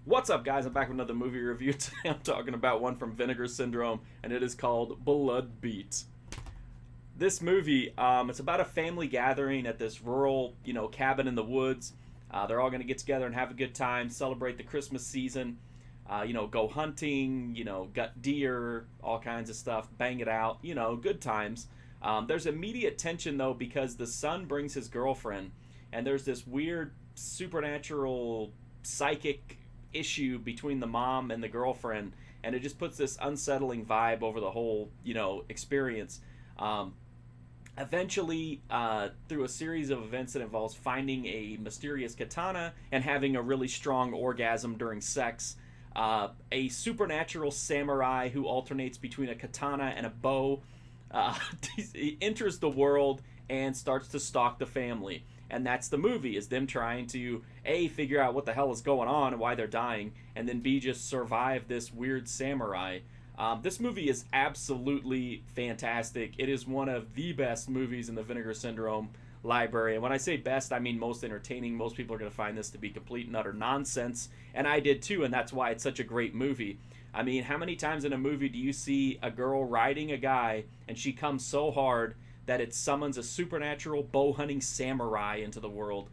What's up, guys? I'm back with another movie review. Today I'm talking about one from Vinegar Syndrome, and it is called Blood Beat. This movie, it's about a family gathering at this rural, cabin in the woods. They're all going to get together and have a good time, celebrate the Christmas season, go hunting, gut deer, all kinds of stuff, bang it out, good times. There's immediate tension, though, because the son brings his girlfriend, and there's this weird supernatural psychic issue between the mom and the girlfriend, and it just puts this unsettling vibe over the whole experience. Eventually, through a series of events that involves finding a mysterious katana and having a really strong orgasm during sex, a supernatural samurai who alternates between a katana and a bow he enters the world and starts to stalk the family. And that's the movie, is them trying to A, figure out what the hell is going on and why they're dying, and then B, just survive this weird samurai. This movie is absolutely fantastic. It is one of the best movies in the Vinegar Syndrome library. And when I say best, I mean most entertaining. Most people are going to find this to be complete and utter nonsense, and I did too, and that's why it's such a great movie. I mean, how many times in a movie do you see a girl riding a guy and she comes so hard that it summons a supernatural bow-hunting samurai into the world?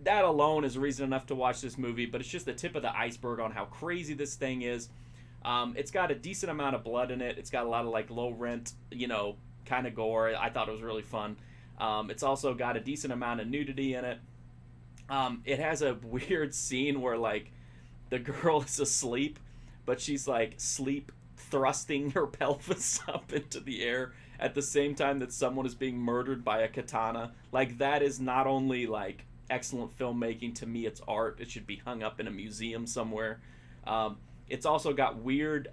That alone is reason enough to watch this movie, but it's just the tip of the iceberg on how crazy this thing is. It's got a decent amount of blood in it. It's got a lot of low rent, kind of gore. I thought it was really fun. It's also got a decent amount of nudity in it. It has a weird scene where the girl is asleep, but she's sleep thrusting her pelvis up into the air at the same time that someone is being murdered by a katana. That is not only excellent filmmaking. To me, it's art. It should be hung up in a museum somewhere. It's also got weird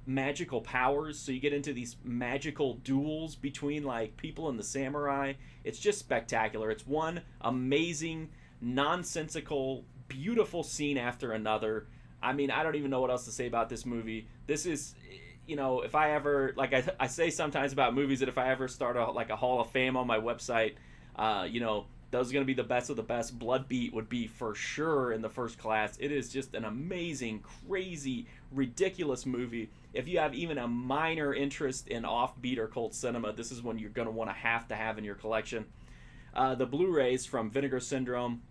magical powers, so you get into these magical duels between people and the samurai. It's just spectacular. It's one amazing, nonsensical, beautiful scene after another. I mean, I don't even know what else to say about this movie. This is, if I ever, I say sometimes about movies that if I ever start a Hall of Fame on my website, those are going to be the best of the best. Blood Beat would be for sure in the first class. It is just an amazing, crazy, ridiculous movie. If you have even a minor interest in offbeat or cult cinema, this is one you're going to want to have in your collection. The Blu-rays from Vinegar Syndrome.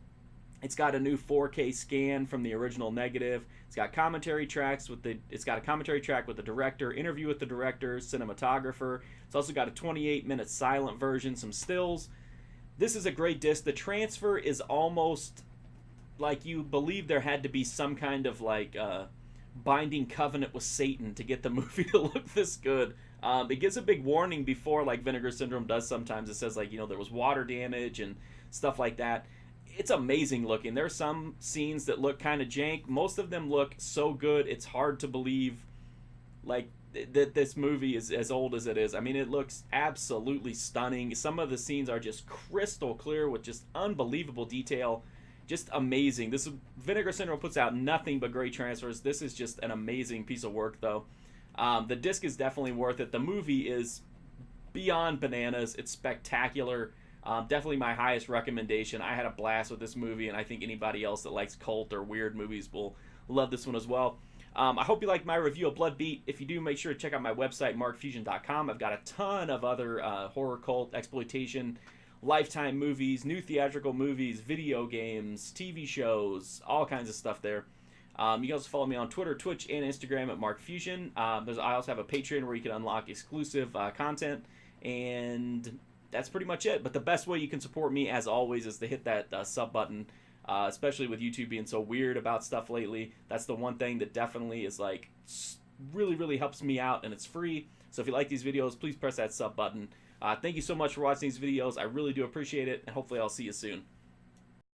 It's got a new 4K scan from the original negative. It's got commentary tracks it's got a commentary track with the director, interview with the director, cinematographer. It's also got a 28-minute silent version, some stills. This is a great disc. The transfer is almost like you believe there had to be some kind of binding covenant with Satan to get the movie to look this good. It gives a big warning before, Vinegar Syndrome does sometimes. It says there was water damage and stuff like that. It's amazing looking. There are some scenes that look kind of jank. Most of them look so good it's hard to believe that this movie is as old as it is. I mean, it looks absolutely stunning. Some of the scenes are just crystal clear with just unbelievable detail. Just amazing. Vinegar Syndrome puts out nothing but great transfers. This is just an amazing piece of work, though. The disc is definitely worth it. The movie is beyond bananas. It's spectacular. Definitely my highest recommendation. I had a blast with this movie, and I think anybody else that likes cult or weird movies will love this one as well. I hope you like my review of Blood Beat. If you do, make sure to check out my website, markfusion.com. I've got a ton of other horror, cult, exploitation, Lifetime movies, new theatrical movies, video games, TV shows, all kinds of stuff there. You can also follow me on Twitter, Twitch, and Instagram at markfusion. I also have a Patreon where you can unlock exclusive content, and that's pretty much it. But the best way you can support me, as always, is to hit that sub button. Especially with YouTube being so weird about stuff lately. That's the one thing that definitely is really, really helps me out, and it's free. So if you like these videos, please press that sub button. Thank you so much for watching these videos. I really do appreciate it, and hopefully I'll see you soon.